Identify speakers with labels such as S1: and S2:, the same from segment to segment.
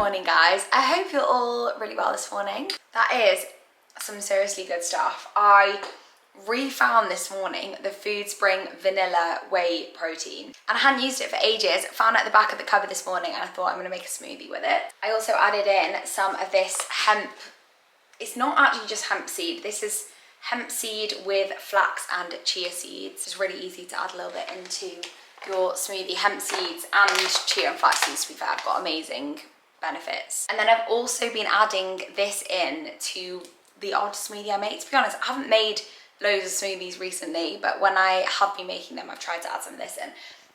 S1: morning, guys. I hope you're all really well this morning. That is some seriously good stuff. I refound this morning the Food Spring vanilla whey protein, and I hadn't used it for ages. Found it at the back of the cupboard this morning and I thought I'm gonna make a smoothie with it. I also added in some of this hemp. It's not actually just hemp seed. This is hemp seed with flax and chia seeds. It's really easy to add a little bit into your smoothie. Hemp seeds and chia and flax seeds, to be fair, have got amazing benefits. And then I've also been adding this in to the odd smoothie I make. To be honest, I haven't made loads of smoothies recently, but when I have been making them, I've tried to add some of this in.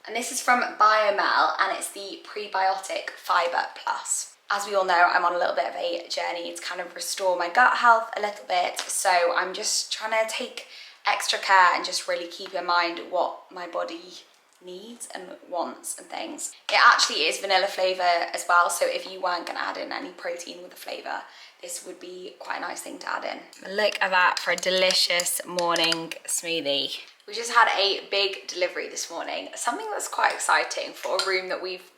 S1: And this is from Biomel, and it's the Prebiotic Fiber Plus. As we all know, I'm on a little bit of a journey to kind of restore my gut health a little bit, so I'm just trying to take extra care and just really keep in mind what my body needs and wants and things. It actually is vanilla flavour as well, so if you weren't going to add in any protein with the flavour, this would be quite a nice thing to add in. Look at that for a delicious morning smoothie. We just had a big delivery this morning, something that's quite exciting for a room that we've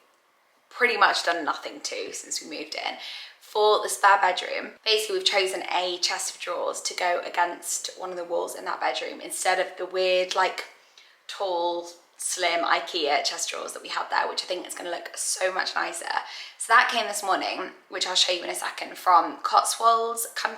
S1: pretty much done nothing to since we moved in. For the spare bedroom, basically we've chosen a chest of drawers to go against one of the walls in that bedroom instead of the weird, like, tall, slim IKEA chest drawers that we have there, which I think is going to look so much nicer. So that came this morning, which I'll show you in a second, from Cotswold Co.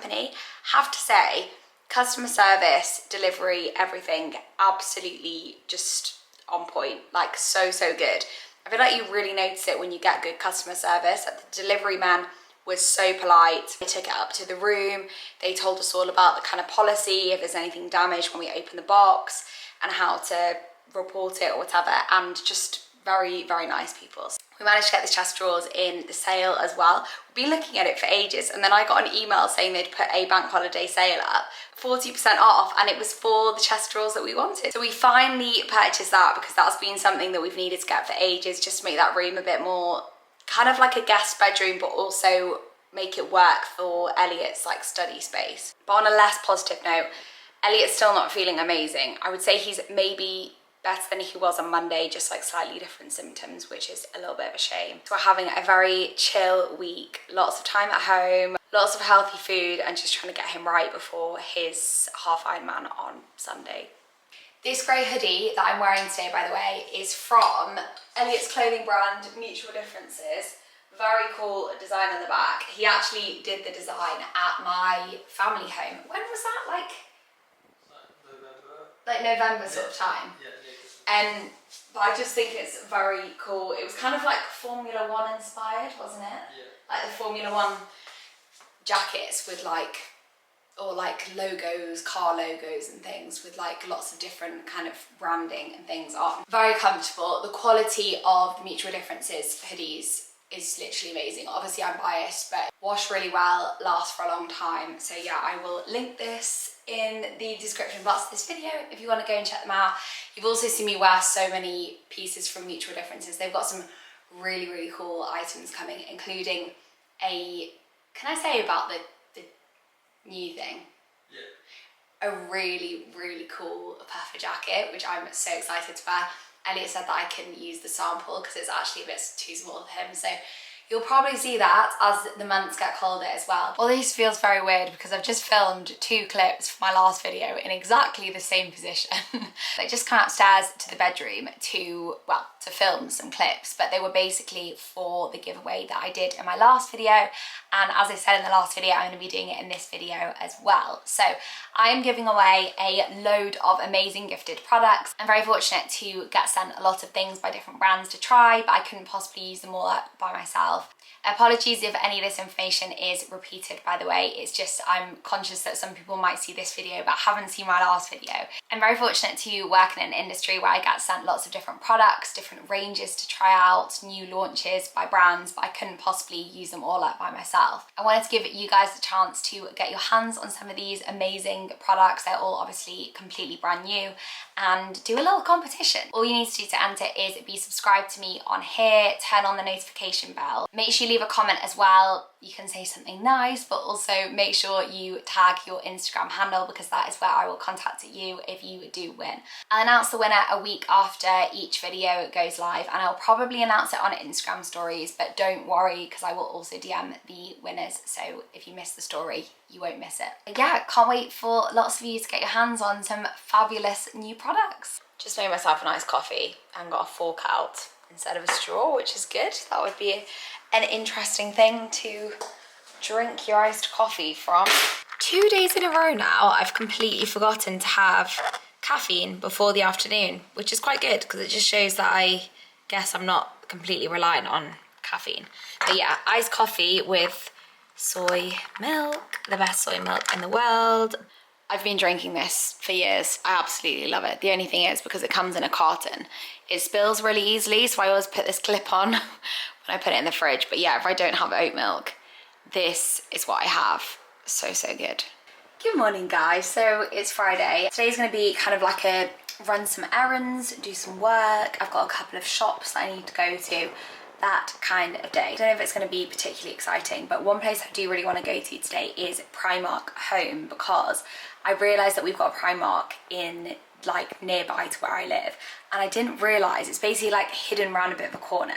S1: Have to say, customer service, delivery, everything, absolutely just on point, like so good. I feel like you really notice it when you get good customer service. The delivery man was so polite. They took it up to the room. They told us all about the kind of policy, if there's anything damaged when we open the box, and how to report it or whatever, and just very nice people. We managed to get the chest drawers in the sale as well. We've been looking at it for ages, and then I got an email saying they'd put a bank holiday sale up, 40% off, and it was for the chest drawers that we wanted. So we finally purchased that because that's been something that we've needed to get for ages, just to make that room a bit more kind of like a guest bedroom, but also make it work for Elliot's like study space. But on a less positive note, Elliot's still not feeling amazing. I would say he's maybe better than he was on Monday, just like slightly different symptoms, which is a little bit of a shame. So we're having a very chill week, lots of time at home, lots of healthy food, and just trying to get him right before his half Ironman on Sunday. This grey hoodie that I'm wearing today, by the way, is from Elliot's clothing brand, Mutual Differences. Very cool design on the back. He actually did the design at my family home. When was that? Like November sort of time. But I just think it's very cool. It was kind of like Formula One inspired, wasn't it? Yeah. Like the Formula One jackets with like logos, car logos and things with like lots of different kind of branding and things on. Very comfortable. The quality of the Mutual Differences hoodies is literally amazing. Obviously I'm biased, but wash really well, last for a long time. So yeah, I will link this in the description box of this video if you want to go and check them out. You've also seen me wear so many pieces from Mutual Differences. They've got some really cool items coming, including can I say about the new thing? Yeah. A really cool puffer jacket, which I'm so excited to wear. Elliot said that I can use the sample because it's actually a bit too small for him, so you'll probably see that as the months get colder as well. Well, this feels very weird because I've just filmed 2 clips for my last video in exactly the same position. I just come upstairs to the bedroom to film some clips, but they were basically for the giveaway that I did in my last video, and as I said in the last video, I'm going to be doing it in this video as well. So I am giving away a load of amazing gifted products. I'm very fortunate to get sent a lot of things by different brands to try, but I couldn't possibly use them all up by myself. Apologies if any of this information is repeated, by the way. It's just I'm conscious that some people might see this video but haven't seen my last video. I'm very fortunate to work in an industry where I get sent lots of different products, different ranges to try out, new launches by brands, but I couldn't possibly use them all up by myself. I wanted to give you guys the chance to get your hands on some of these amazing products. They're all obviously completely brand new, and do a little competition. All you need to do to enter is be subscribed to me on here, turn on the notification bell. Make sure you leave a comment as well. You can say something nice, but also make sure you tag your Instagram handle because that is where I will contact you if you do win. I'll announce the winner a week after each video goes goes live, and I'll probably announce it on Instagram stories, but don't worry because I will also DM the winners, so if you miss the story you won't miss it. But yeah, can't wait for lots of you to get your hands on some fabulous new products. Just made myself a nice coffee and got a fork out instead of a straw, which is good. That would be an interesting thing to drink your iced coffee from. 2 days in a row now I've completely forgotten to have caffeine before the afternoon, which is quite good because it just shows that I guess I'm not completely reliant on caffeine. But yeah, iced coffee with soy milk, the best soy milk in the world. I've been drinking this for years. I absolutely love it. The only thing is, because it comes in a carton, it spills really easily, so I always put this clip on when I put it in the fridge. But yeah, if I don't have oat milk, this is what I have. So good. Good morning, guys. So it's Friday. Today's going to be kind of like a run some errands, do some work. I've got a couple of shops that I need to go to, that kind of day. I don't know if it's going to be particularly exciting, but one place I do really want to go to today is Primark Home, because I realised that we've got a Primark in like nearby to where I live, and I didn't realise it's basically like hidden around a bit of a corner.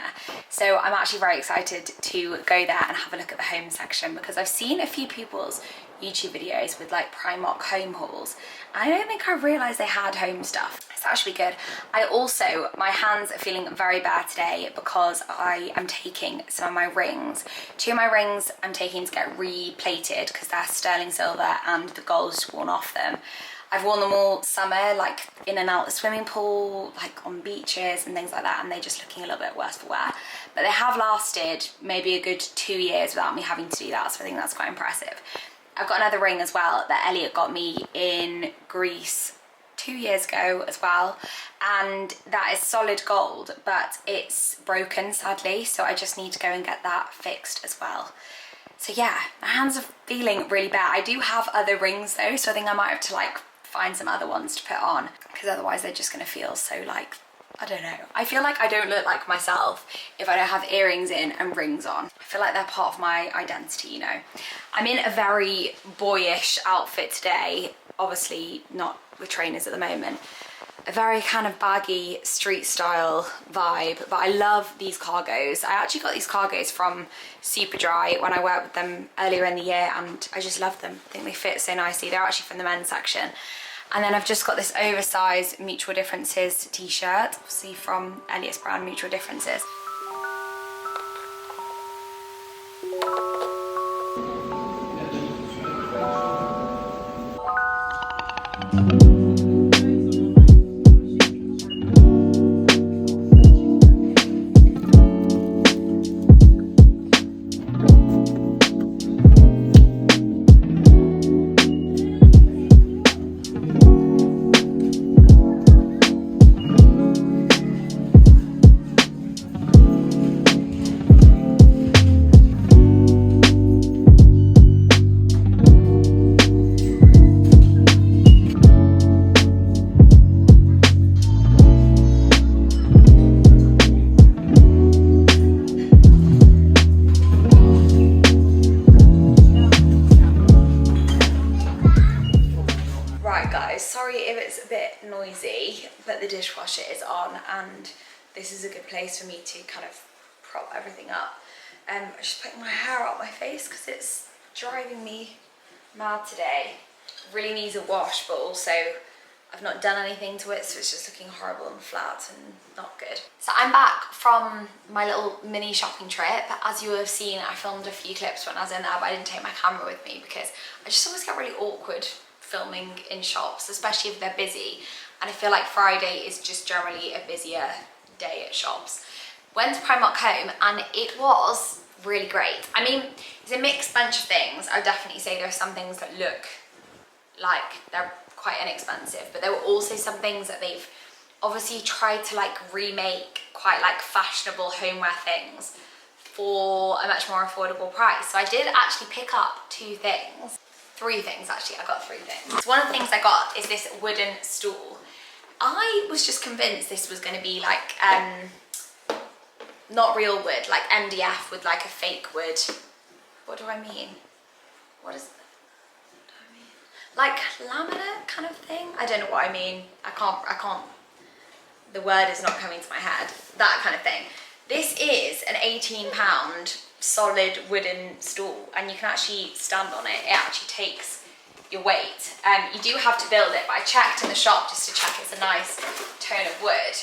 S1: So I'm actually very excited to go there and have a look at the home section, because I've seen a few people's YouTube videos with like Primark home hauls, and I don't think I realised they had home stuff. It's actually good. My hands are feeling very bad today because I am taking some of my rings. 2 of my rings I'm taking to get replated because they're sterling silver and the gold's worn off them. I've worn them all summer, like in and out the swimming pool, like on beaches and things like that, and they're just looking a little bit worse for wear. But they have lasted maybe a good 2 years without me having to do that, so I think that's quite impressive. I've got another ring as well that Elliot got me in Greece 2 years ago as well, and that is solid gold, but it's broken sadly, so I just need to go and get that fixed as well. So yeah, my hands are feeling really bad. I do have other rings though, so I think I might have to like find some other ones to put on, because otherwise they're just gonna feel so like, I don't know. I feel like I don't look like myself if I don't have earrings in and rings on. I feel like they're part of my identity, you know. I'm in a very boyish outfit today, obviously not with trainers at the moment. A very kind of baggy street style vibe, but I love these cargos. I actually got these cargos from Superdry when I worked with them earlier in the year, and I just love them. I think they fit so nicely. They're actually from the men's section. And then I've just got this oversized Mutual Differences t-shirt, obviously from Elliot's brand Mutual Differences. Sorry if it's a bit noisy, but the dishwasher is on and this is a good place for me to kind of prop everything up. I'm just putting my hair out my face because it's driving me mad today. It really needs a wash, but also I've not done anything to it, so it's just looking horrible and flat and not good. So I'm back from my little mini shopping trip. As you have seen, I filmed a few clips when I was in there, but I didn't take my camera with me because I just always get really awkward filming in shops, especially if they're busy, and I feel like Friday is just generally a busier day at shops. Went to Primark Home and it was really great. I mean, it's a mixed bunch of things. I would definitely say there are some things that look like they're quite inexpensive, but there were also some things that they've obviously tried to like remake quite like fashionable homeware things for a much more affordable price. So I did actually pick up 2 things. 3 things actually, I got 3 things. So one of the things I got is this wooden stool. I was just convinced this was going to be like, not real wood, like MDF with like a fake wood. What do I mean? What is, what do I mean? Like laminate kind of thing? I don't know what I mean. I can't the word is not coming to my head, that kind of thing. This is an £18 solid wooden stool, and you can actually stand on it. It actually takes your weight. You do have to build it, but I checked in the shop just to check it's a nice tone of wood,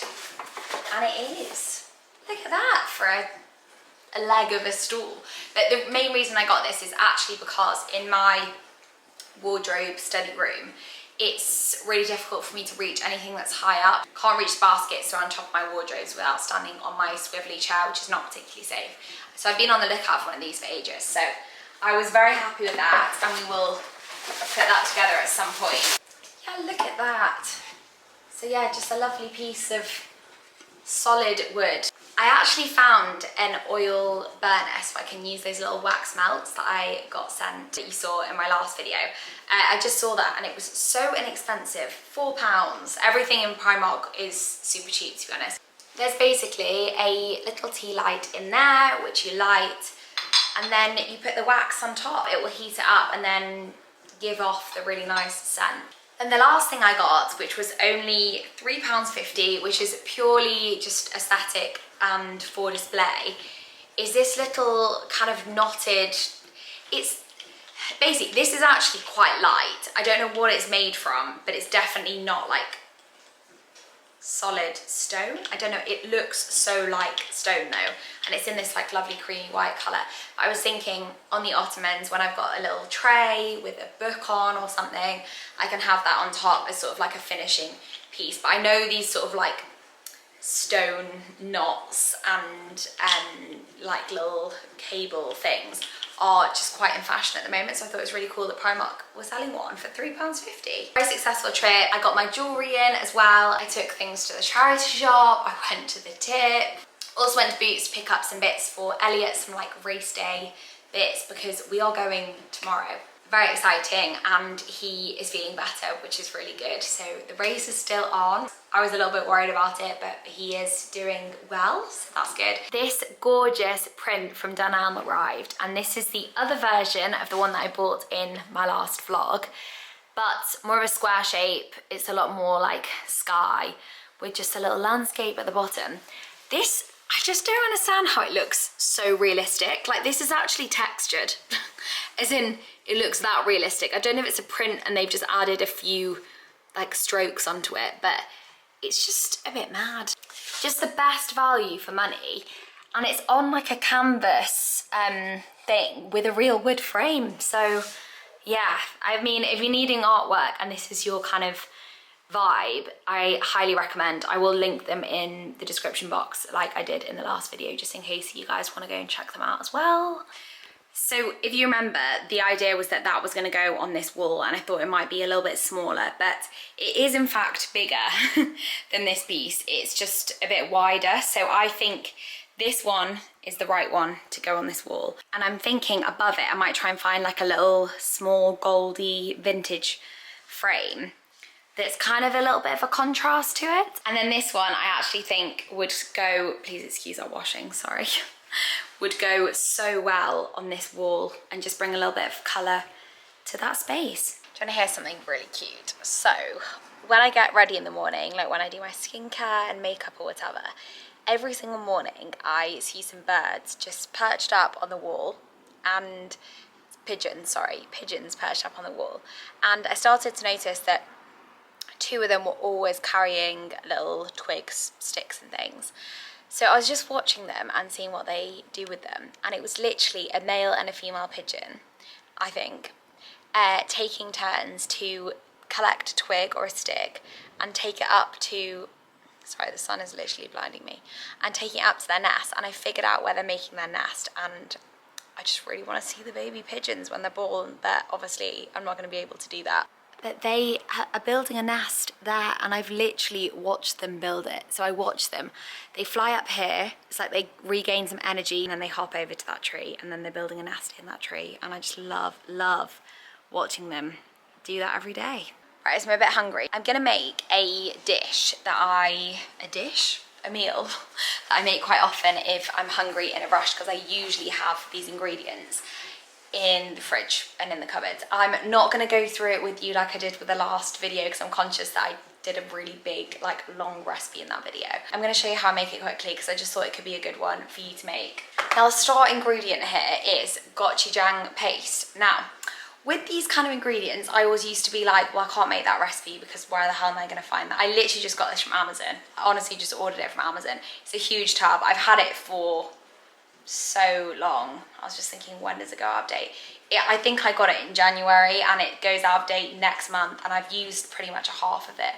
S1: and it is. Look at that for a leg of a stool. But the main reason I got this is actually because in my wardrobe study room, it's really difficult for me to reach anything that's high up. Can't reach the baskets or on top of my wardrobes without standing on my swivelly chair, which is not particularly safe. So I've been on the lookout for one of these for ages. So I was very happy with that, and we will put that together at some point. Yeah, look at that. So yeah, just a lovely piece of solid wood. I actually found an oil burner so I can use those little wax melts that I got sent that you saw in my last video. I just saw that and it was so inexpensive, £4. Everything in Primark is super cheap, to be honest. There's basically a little tea light in there which you light, and then you put the wax on top. It will heat it up and then give off the really nice scent. And the last thing I got, which was only £3.50, which is purely just aesthetic and for display, is this little kind of knotted, it's basically, this is actually quite light. I don't know what it's made from, but it's definitely not like solid stone. I don't know, it looks so like stone though, and it's in this like lovely creamy white colour. I was thinking on the ottomans, when I've got a little tray with a book on or something, I can have that on top as sort of like a finishing piece. But I know these sort of like stone knots and like little cable things are just quite in fashion at the moment, so I thought it was really cool that Primark was selling one for £3.50. Very successful trip. I got my jewellery in as well. I took things to the charity shop. I went to the tip. Also went to Boots to pick up some bits for Elliot, some like race day bits, because we are going tomorrow. Very exciting, and he is feeling better, which is really good. So the race is still on. I was a little bit worried about it, but he is doing well, so that's good. This gorgeous print from Dunelm arrived, and this is the other version of the one that I bought in my last vlog, but more of a square shape. It's a lot more like sky with just a little landscape at the bottom. This, I just don't understand how it looks so realistic. Like, this is actually textured, as in it looks that realistic. I don't know if it's a print and they've just added a few like strokes onto it, but it's just a bit mad. Just the best value for money, and it's on like a canvas thing with a real wood frame. So yeah, I mean, if you're needing artwork and this is your kind of vibe, I highly recommend. I will link them in the description box like I did in the last video, just in case you guys want to go and check them out as well. So if you remember, the idea was that that was going to go on this wall, and I thought it might be a little bit smaller, but it is in fact bigger than this piece. It's just a bit wider, so I think this one is the right one to go on this wall. And I'm thinking above it I might try and find like a little small goldy vintage frame that's kind of a little bit of a contrast to it. And then this one I actually think would go, please excuse our washing, sorry, would go so well on this wall and just bring a little bit of colour to that space. Do you want to hear something really cute? So when I get ready in the morning, like when I do my skincare and makeup or whatever, every single morning I see some birds just perched up on the wall, and pigeons perched up on the wall. And I started to notice that two of them were always carrying little twigs, sticks and things. So I was just watching them and seeing what they do with them, and it was literally a male and a female pigeon, I think, taking turns to collect a twig or a stick and take it up to, sorry, the sun is literally blinding me, and taking it up to their nest. And I figured out where they're making their nest, and I just really want to see the baby pigeons when they're born, but obviously I'm not going to be able to do that. But they are building a nest there, and I've literally watched them build it. So I watch them. They fly up here, it's like they regain some energy, and then they hop over to that tree, and then they're building a nest in that tree. And I just love watching them do that every day. Right, so I'm a bit hungry. I'm gonna make a dish that a meal that I make quite often if I'm hungry in a rush, because I usually have these ingredients in the fridge and in the cupboard. I'm not going to go through it with you like I did with the last video, because I'm conscious that I did a really big, like, long recipe in that video. I'm going to show you how I make it quickly because I just thought it could be a good one for you to make. Now, the star ingredient here is gochujang paste. Now, with these kind of ingredients, I always used to be like, well, I can't make that recipe because where the hell am I going to find that? I literally just got this from Amazon. I honestly just ordered it from Amazon. It's a huge tub. I've had it for so long. I was just thinking, when does it go out of date? I think I got it in January and it goes out of date next month, and I've used pretty much a half of it.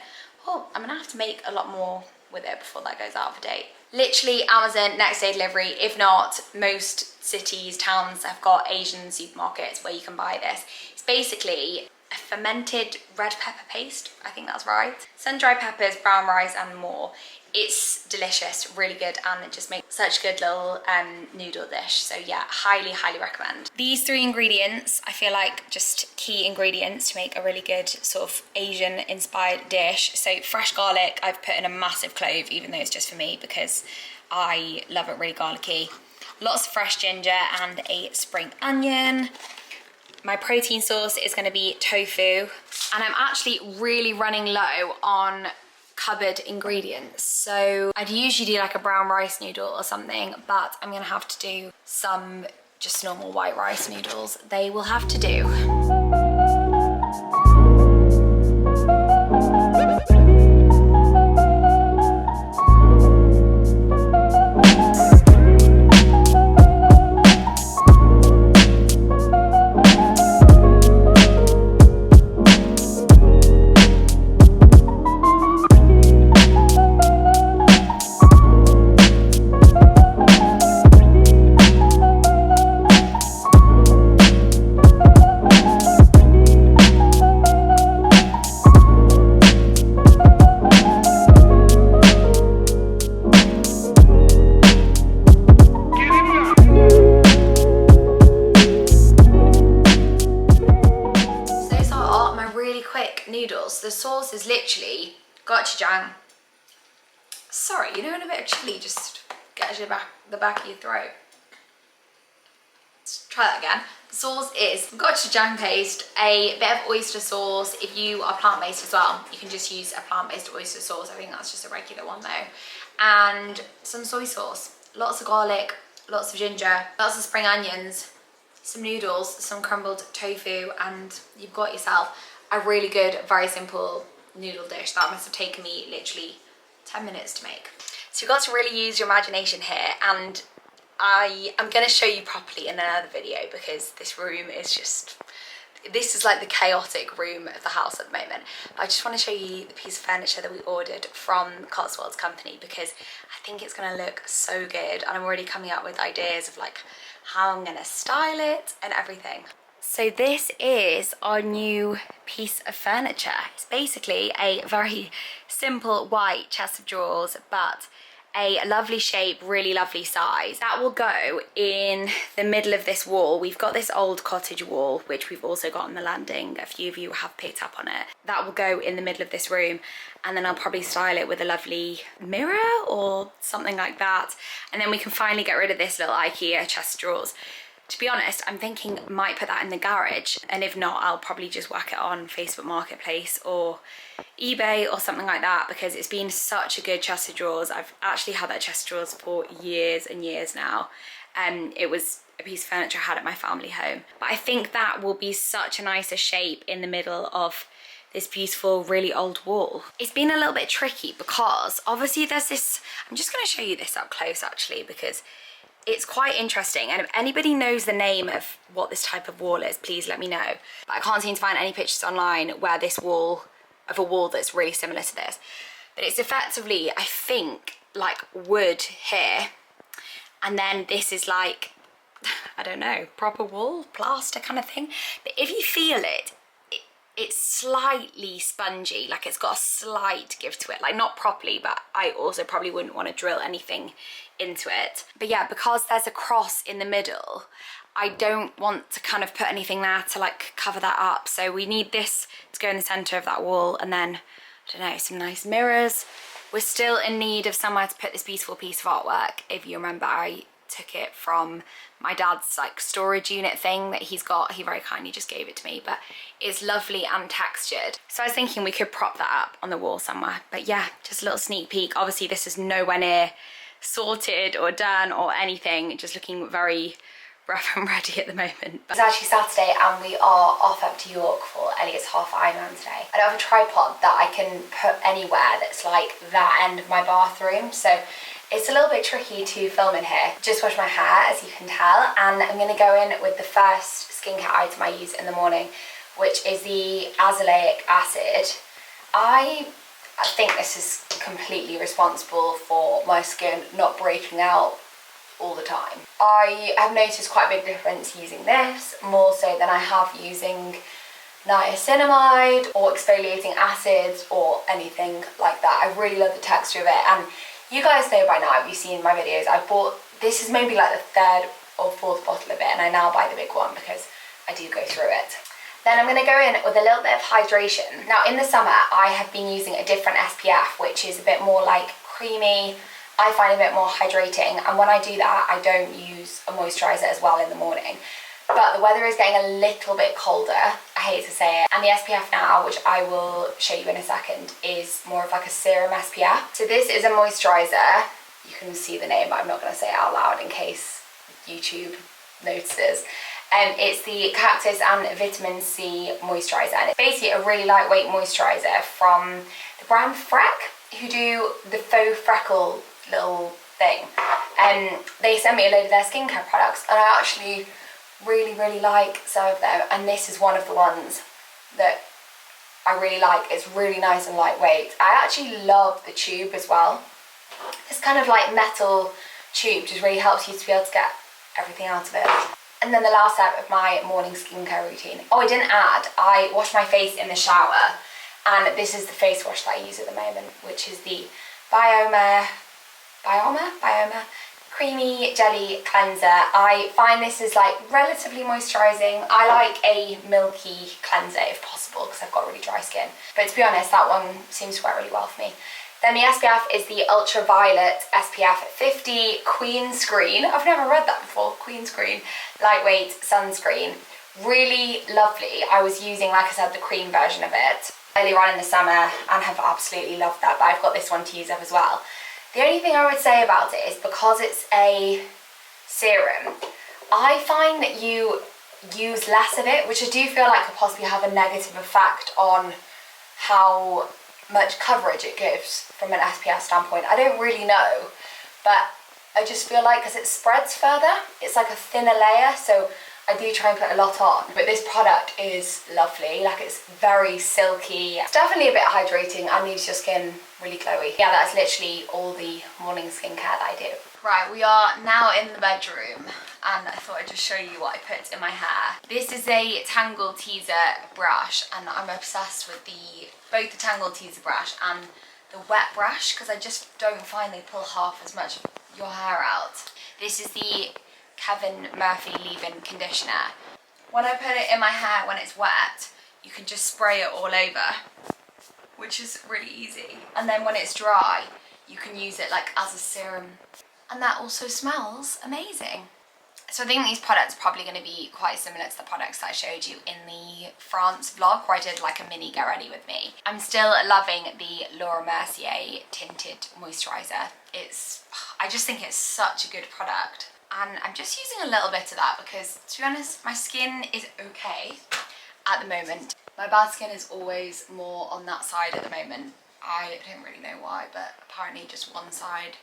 S1: Oh, I'm gonna have to make a lot more with it before that goes out of date. Literally Amazon, next day delivery. If not, most cities, towns have got Asian supermarkets where you can buy this. It's basically a fermented red pepper paste, I think that's right. Sun-dried peppers, brown rice and more. It's delicious, really good, and it just makes such a good little noodle dish. So yeah, highly, highly recommend. These 3 ingredients, I feel like just key ingredients to make a really good sort of Asian inspired dish. So fresh garlic, I've put in a massive clove, even though it's just for me because I love it really garlicky. Lots of fresh ginger and a spring onion. My protein source is going to be tofu, and I'm actually really running low on cupboard ingredients. So I'd usually do like a brown rice noodle or something, but I'm gonna have to do some just normal white rice noodles. They will have to do. Noodles. The sauce is literally gochujang. Sorry, you know, when a bit of chilli just gets you the back of your throat. Let's try that again. The sauce is gochujang paste, a bit of oyster sauce. If you are plant-based as well, you can just use a plant-based oyster sauce. I think that's just a regular one though. And some soy sauce. Lots of garlic, lots of ginger, lots of spring onions, some noodles, some crumbled tofu, and you've got yourself a really good, very simple noodle dish that must have taken me literally 10 minutes to make. So you've got to really use your imagination here, and I am going to show you properly in another video because this room is just, this is like the chaotic room of the house at the moment. I just want to show you the piece of furniture that we ordered from Cotswold Co because I think it's going to look so good, and I'm already coming up with ideas of like how I'm going to style it and everything. So this is our new piece of furniture. It's basically a very simple white chest of drawers, but a lovely shape, really lovely size. That will go in the middle of this wall. We've got this old cottage wall, which we've also got on the landing. A few of you have picked up on it. That will go in the middle of this room, and then I'll probably style it with a lovely mirror or something like that. And then we can finally get rid of this little IKEA chest of drawers. To be honest, I'm thinking I might put that in the garage, and if not, I'll probably just whack it on Facebook Marketplace or eBay or something like that, because it's been such a good chest of drawers. I've actually had that chest of drawers for years and years now. It was a piece of furniture I had at my family home. But I think that will be such a nicer shape in the middle of this beautiful, really old wall. It's been a little bit tricky because obviously there's this, I'm just gonna show you this up close actually, because it's quite interesting, and if anybody knows the name of what this type of wall is, please let me know. But I can't seem to find any pictures online where this wall, of a wall that's really similar to this. But it's effectively, I think, like wood here, and then this is like, I don't know, proper wall, plaster kind of thing. But if you feel it, it's slightly spongy, like it's got a slight give to it, like not properly, but I also probably wouldn't want to drill anything into it. But yeah, because there's a cross in the middle, I don't want to kind of put anything there to like cover that up. So we need this to go in the center of that wall, and then, I don't know, some nice mirrors. We're still in need of somewhere to put this beautiful piece of artwork. If you remember, I took it from my dad's like storage unit thing that he's got. He very kindly just gave it to me, but it's lovely and textured. So I was thinking we could prop that up on the wall somewhere. But yeah, just a little sneak peek. Obviously this is nowhere near sorted or done or anything, just looking very rough and ready at the moment. But it's actually Saturday and we are off up to York for Elliot's half Ironman today. I don't have a tripod that I can put anywhere that's like that end of my bathroom, so it's a little bit tricky to film in here. Just washed my hair, as you can tell, and I'm going to go in with the first skincare item I use in the morning, which is the azelaic acid. I think this is completely responsible for my skin not breaking out all the time. I have noticed quite a big difference using this, more so than I have using niacinamide or exfoliating acids or anything like that. I really love the texture of it, and you guys know by now, if you've seen my videos, I bought, this is maybe like the third or fourth bottle of it, and I now buy the big one because I do go through it. Then I'm going to go in with a little bit of hydration. Now in the summer I have been using a different SPF, which is a bit more like creamy. I find a bit more hydrating, and when I do that I don't use a moisturiser as well in the morning. But the weather is getting a little bit colder, I hate to say it, and the SPF now, which I will show you in a second, is more of like a serum SPF. So this is a moisturiser. You can see the name, but I'm not going to say it out loud in case YouTube notices. It's the Cactus and Vitamin C moisturiser, and it's basically a really lightweight moisturiser from the brand Freck, who do the faux freckle little thing. They sent me a load of their skincare products, and I actually really like some of them, and this is one of the ones that I really like. It's really nice and lightweight. I actually love the tube as well. This kind of like metal tube just really helps you to be able to get everything out of it. And then the last step of my morning skincare routine. Oh, I didn't add, I wash my face in the shower, and this is the face wash that I use at the moment, which is the Bioma Creamy Jelly Cleanser. I find this is like relatively moisturising. I like a milky cleanser if possible because I've got really dry skin. But to be honest, that one seems to work really well for me. Then the SPF is the Ultraviolet SPF 50 Queen Screen. I've never read that before. Queen Screen lightweight sunscreen. Really lovely. I was using, like I said, the cream version of it earlier on in the summer and have absolutely loved that. But I've got this one to use up as well. The only thing I would say about it is because it's a serum, I find that you use less of it, which I do feel like could possibly have a negative effect on how much coverage it gives from an SPF standpoint. I don't really know, but I just feel like because it spreads further, it's like a thinner layer, so I do try and put a lot on. But this product is lovely, like it's very silky. It's definitely a bit hydrating and leaves your skin really glowy. Yeah, that's literally all the morning skincare that I do. Right, we are now in the bedroom, and I thought I'd just show you what I put in my hair. This is a Tangle Teaser brush, and I'm obsessed with both the Tangle Teaser brush and the wet brush, because I just don't find they pull half as much of your hair out. This is the Kevin Murphy leave-in conditioner. When I put it in my hair when it's wet, you can just spray it all over, which is really easy. And then when it's dry, you can use it like as a serum. And that also smells amazing. So I think these products are probably going to be quite similar to the products that I showed you in the France vlog, where I did like a mini get ready with me. I'm still loving the Laura Mercier tinted moisturiser. I just think it's such a good product. And I'm just using a little bit of that because, to be honest, my skin is okay at the moment. My bad skin is always more on that side at the moment. I don't really know why, but apparently just one side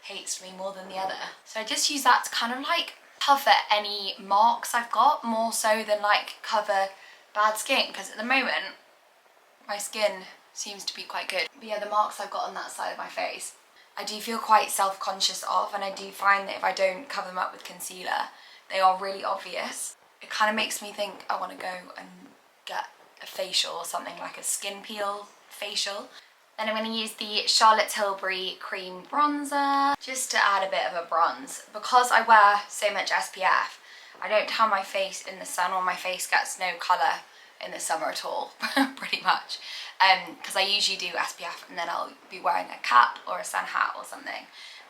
S1: hates me more than the other. So I just use that to kind of like cover any marks I've got, more so than like cover bad skin, because at the moment my skin seems to be quite good. But yeah, the marks I've got on that side of my face, I do feel quite self-conscious of, and I do find that if I don't cover them up with concealer, they are really obvious. It kind of makes me think I want to go and get a facial or something, like a skin peel facial. Then I'm going to use the Charlotte Tilbury Cream Bronzer, just to add a bit of a bronze. Because I wear so much SPF, I don't tan my face in the sun, or my face gets no colour in the summer at all, pretty much. Because I usually do SPF and then I'll be wearing a cap or a sun hat or something.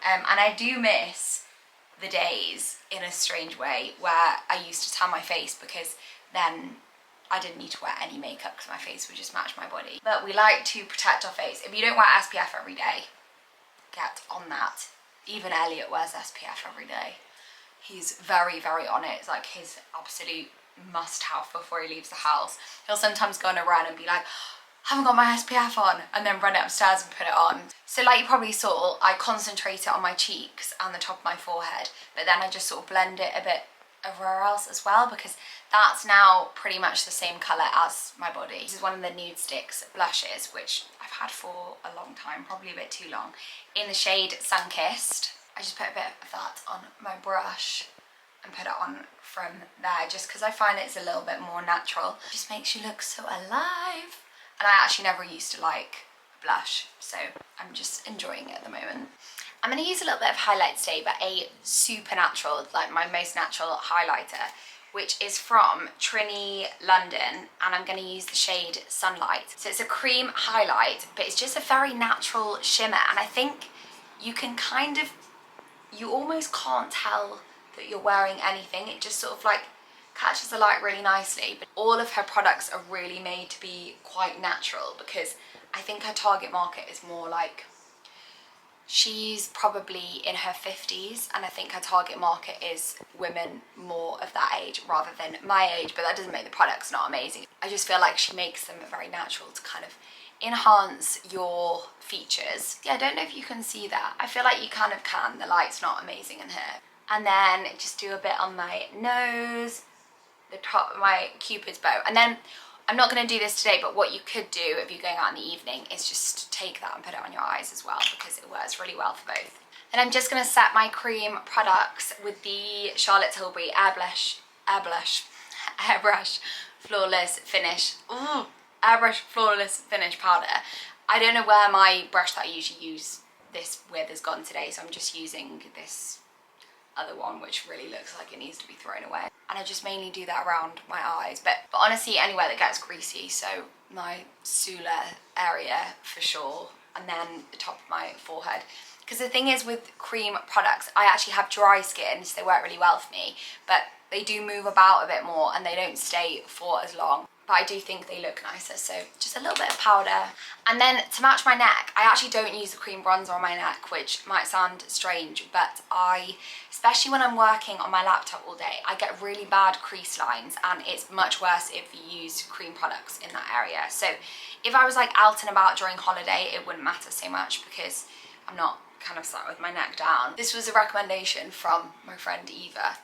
S1: And I do miss the days in a strange way where I used to tan my face because then I didn't need to wear any makeup because my face would just match my body. But we like to protect our face. If you don't wear SPF every day, get on that. Even Elliot wears SPF every day. He's very, very on it. It's like his absolute must-have before he leaves the house. He'll sometimes go on a run and be like, haven't got my SPF on, and then run upstairs and put it on. So like you probably saw, I concentrate it on my cheeks and the top of my forehead, but then I just sort of blend it a bit everywhere else as well, because that's now pretty much the same colour as my body. This is one of the Nude Sticks blushes, which I've had for a long time, probably a bit too long, in the shade Sunkissed. I just put a bit of that on my brush and put it on from there, just because I find it's a little bit more natural. It just makes you look so alive. And I actually never used to like blush, so I'm just enjoying it at the moment. I'm going to use a little bit of highlight today, but a super natural, like my most natural highlighter, which is from Trini London, and I'm going to use the shade Sunlight. So it's a cream highlight, but it's just a very natural shimmer, and I think you can kind of, you almost can't tell that you're wearing anything. It just sort of like catches the light really nicely. But all of her products are really made to be quite natural, because I think her target market is more like, she's probably in her 50s, and I think her target market is women more of that age rather than my age, but that doesn't make the products not amazing. I just feel like she makes them very natural to kind of enhance your features. Yeah, I don't know if you can see that. I feel like you kind of can. The light's not amazing in here. And then just do a bit on my nose, the top of my Cupid's bow. And then I'm not going to do this today, but what you could do if you're going out in the evening is just take that and put it on your eyes as well, because it works really well for both. And I'm just going to set my cream products with the Charlotte Tilbury Airbrush Flawless Finish. Ooh, Airbrush Flawless Finish powder. I don't know where my brush that I usually use this with has gone today, so I'm just using this other one, which really looks like it needs to be thrown away. And I just mainly do that around my eyes, but honestly anywhere that gets greasy, so my Sula area for sure, and then the top of my forehead. Because the thing is with cream products, I actually have dry skin, so they work really well for me, but they do move about a bit more and they don't stay for as long. But I do think they look nicer, so just a little bit of powder. And then to match my neck, I actually don't use the cream bronzer on my neck, which might sound strange, but especially when I'm working on my laptop all day, I get really bad crease lines, and it's much worse if you use cream products in that area. So if I was like out and about during holiday, it wouldn't matter so much because I'm not kind of sat with my neck down. This was a recommendation from my friend Eva,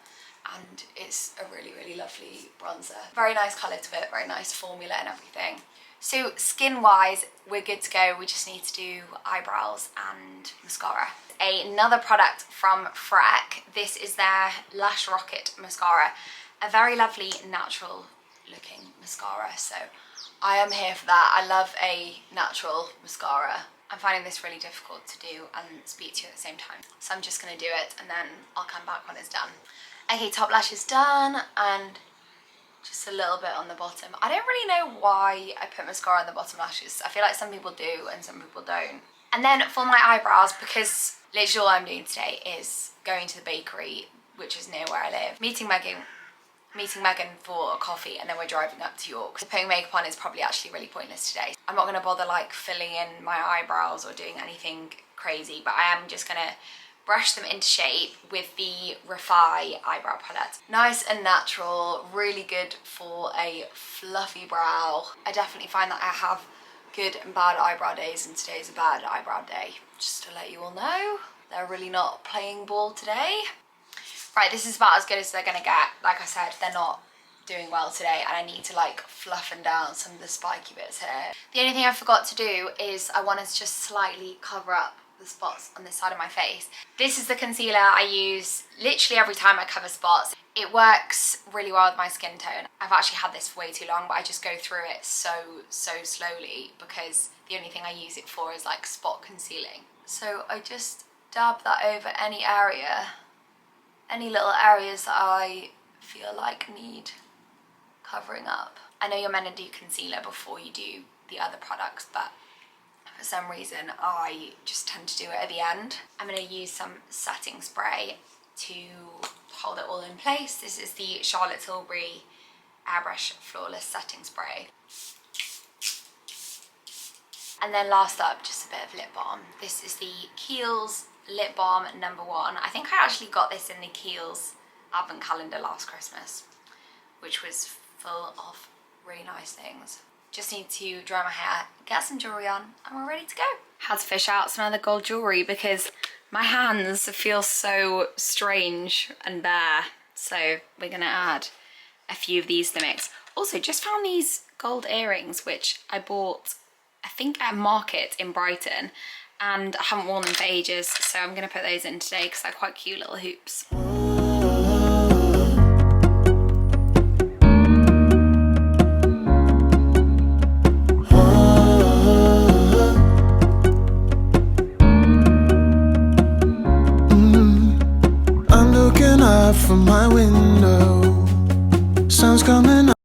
S1: and it's a really, really lovely bronzer. Very nice colour to it, very nice formula and everything. So skin wise, we're good to go. We just need to do eyebrows and mascara. Another product from Freck. This is their Lash Rocket mascara. A very lovely natural looking mascara, so I am here for that. I love a natural mascara. I'm finding this really difficult to do and speak to you at the same time, so I'm just going to do it and then I'll come back when it's done. Okay, top lash is done, and just a little bit on the bottom. I don't really know why I put mascara on the bottom lashes. I feel like some people do and some people don't. And then for my eyebrows, because literally all I'm doing today is going to the bakery, which is near where I live, meeting Megan for a coffee, and then we're driving up to York. So putting makeup on is probably actually really pointless today. I'm not going to bother like filling in my eyebrows or doing anything crazy, but I am just going to brush them into shape with the Refy eyebrow palette. Nice and natural, really good for a fluffy brow. I definitely find that I have good and bad eyebrow days, and today's a bad eyebrow day. Just to let you all know, they're really not playing ball today. Right, this is about as good as they're gonna get. Like I said, they're not doing well today, and I need to like fluffen down some of the spiky bits here. The only thing I forgot to do is I wanted to just slightly cover up the spots on this side of my face. This is the concealer I use literally every time I cover spots. It works really well with my skin tone. I've actually had this for way too long, but I just go through it so slowly because the only thing I use it for is like spot concealing. So I just dab that over any area, any little areas that I feel like need covering up. I know you're meant to do concealer before you do the other products, but for some reason I just tend to do it at the end. I'm going to use some setting spray to hold it all in place. This is the Charlotte Tilbury Airbrush Flawless Setting Spray. And then last up, just a bit of lip balm. This is the Kiehl's Lip Balm #1. I think I actually got this in the Kiehl's advent calendar last Christmas, which was full of really nice things. Just need to dry my hair, get some jewellery on, and we're ready to go. Had to fish out some other gold jewellery because my hands feel so strange and bare. So we're gonna add a few of these to the mix. Also, just found these gold earrings, which I bought, I think at Market in Brighton, and I haven't worn them for ages, so I'm gonna put those in today because they're quite cute little hoops.